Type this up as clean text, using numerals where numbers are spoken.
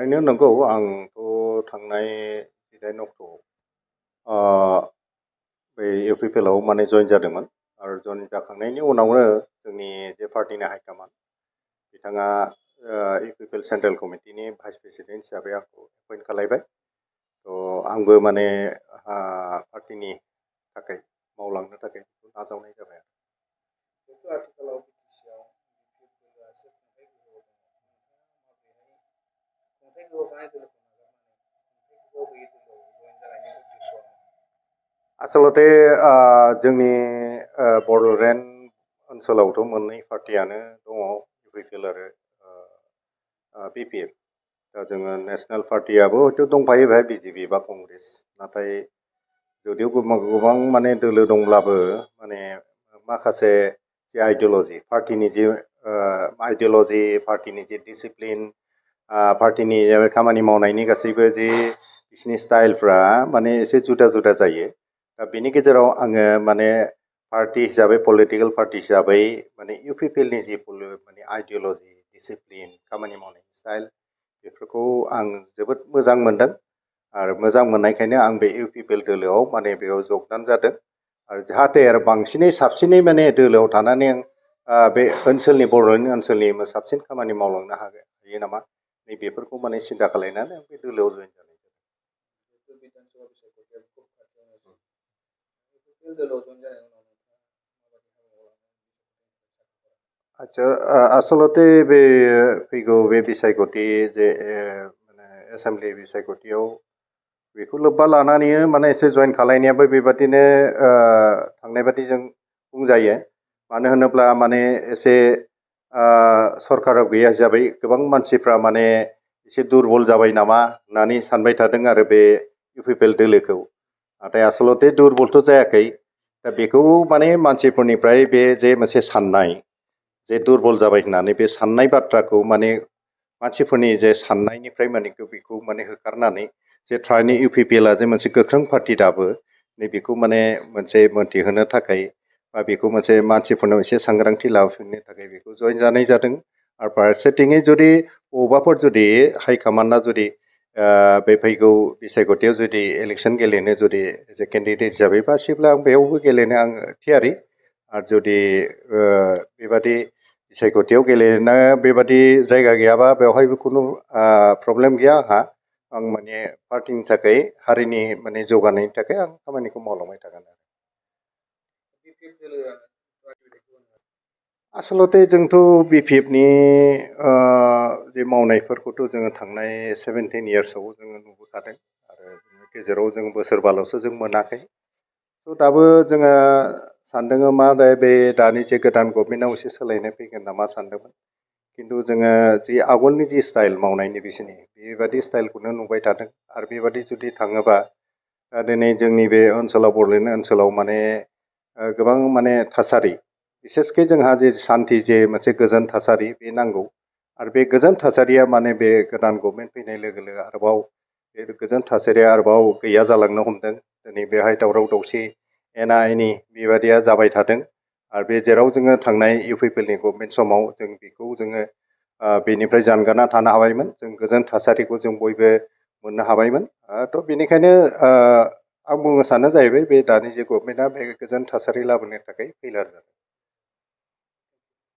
थारैनो नंगौ आंथ' थांनाय 18 अक्ट'आव बै इउपिपिएलआव माने जइन जादोंमोन आरो जइन जाखांनायनि उनावनो जोंनि जे पार्टिनि हाइकमान्ड बिथाङा इउपिपिएल सेन्ट्रेल कमिटिनि भाइस प्रेसिडेन्ट हिसाबै आंखौ एपइन्ट खालायबाय थ' आंबो माने पार्टिनि थाखाय मावलांनो थाखाय नाजावनाय जाबाय आरो आथिखालाव आसलते जोंनि बड'लेण्ड ओनसोलावथ' मोननै पार्टियानो दङ इउपिपिएल आरो बिपिएफ दा जोङो नेशनेल पार्टियाबो हयथ' दंफायो बेहाय बिजेपि बा कंग्रेस नाथाय जुदिও गोबां माने दोलो दंब्लाबो माने माखासे जे आइडिय'लजि पार्टिनि जे आइडिय'लजि पार्टिनि जे डिसिप्लिन पार्टिनि खामानि मावनायनि गासैबो जे बिसिनि स्टाइलफ्रा माने एसे जुदा जुदा जायो दा बेनि गेजेराव आङो माने पार्टि हिसाबै पलिटिकेल पार्टि हिसाबै माने इउपिपिएलनि जि माने आइडिय'लजि डिसिप्लिन खामानि मावनायनि स्टाइल बेफोरखौ आं जोबोद मोजां मोनदों आरो मोजां मोननायखायनो आं बे इउपिपिएल दोलोआव माने बेयाव जगदान जादों आरो जाहाथे आरो बांसिनै साबसिनै माने दोलोआव थानानै आं बे ओनसोलनि बड'लेण्ड ओनसोलनि साबसिन खामानि मावलांनो हायो नामा नैबेफोरखौ माने सिन्था खालायनानै आं बे दोलोआव जइन जानाय आच्छा आसलते बे फैगौ बे बिसायख'थि जे माने एसेमब्लि बिसायख'थियाव बेखौ लोब्बा लानानै माने एसे जइन खालायनायाबो बेबादिनो थांनाय बादि जों बुंजायो मानो होनोब्ला माने एसे सरकाराव गैया हिसाबै गोबां मानसिफ्रा माने एसे दुरबल जाबाय नामा होननानै सानबाय थादों आरो बे इउपिपिएल दोलोखौ नाथाय आसलते दुरबलथ' जायाखै दा बेखौ माने मानसिफोरनिफ्राय बे जे मोनसे साननाय जे दुरबल जाबाय होननानै बे साननाय बाथ्राखौ माने मानसिफोरनि जे साननायनिफ्राय माने बेखौ माने होखारनानै जे थारैनो इउपिपिएलआ जे मोनसे गोख्रों पार्टि दाबो नैबेखौ माने मोनसे मोनथिहोनो थाखाय बा बेखौ मोनसे मानसिफोरनाव एसे सांग्रांथि लाबोफिननो थाखाय बेखौ जइन जानाय जादों आरो फारसेथिङै जुदि बबावबाफोर जुदि हाइकमान्डआ जुदि बे फैगौ बिसायख'थियाव जुदि इलेक्सन गेलेनो जुदि एज ए केन्डिडेट हिसाबै बासिब्ला आं बेयावबो गेलेनो आं थियारि आरो जुदि बेबादि बिसायख'थियाव गेलेनो बेबादि जायगा गैयाबा बेवहायबो खुनु प्रब्लेम गैया आंहा आं माने पार्टिनि थाखाय हारिनि माने जौगानायनि थाखाय आं खामानिखौ मावलांबाय थागोन आसलते जोंथ' बिपिएफनि जे मावनायफोरखौथ' जोङो थांनाय 17 इयार्सआव जोङो नुबोखादों आरो गेजेराव जों बोसोरबाल'सो जों मोनाखै थ' दाबो जोङो सानदों मा बे दानि जे गोदान गभर्नमेन्टआव एसे सोलायनाय फैगोन नामा सानदोंमोन खिन्थु जोङो जि आगोलनि जि स्टाइल मावनायनि बिसोरनि बेबादि स्टाइलखौनो नुबाय थादों आरो बेबादि जुदि थाङोबा दिनै जोंनि बे ओनसोलाव बड'लेण्ड ओनसोलाव माने गोबां माने थासारि बिसेसकै जोंहा जे सान्थि जे मोनसे गोजोन थासारि बे नांगौ आरो बे गोजोन थासारिया माने बे गोदान गभर्नमेन्ट फैनाय लोगो लोगो आरोबाव बे गोजोन थासारिया आरोबाव गैया जालांनो हमदों दिनै बेहाय दावराव दावसि एना एनि बेबादिया जाबाय थादों आरो बे जेराव जोङो थांनाय इउपिपिएलनि गभर्नमेन्ट समाव जों बेखौ जोङो बेनिफ्राय जानगारना थानो हाबायमोन जों गोजोन थासारिखौ जों बयबो मोननो हाबायमोन थ' बेनिखायनो आं बुंनो सानो जाहैबाय बे दानि जे गभर्नमेन्टआ बे गोजोन थासारि लाबोनो थाखाय फैलार जादों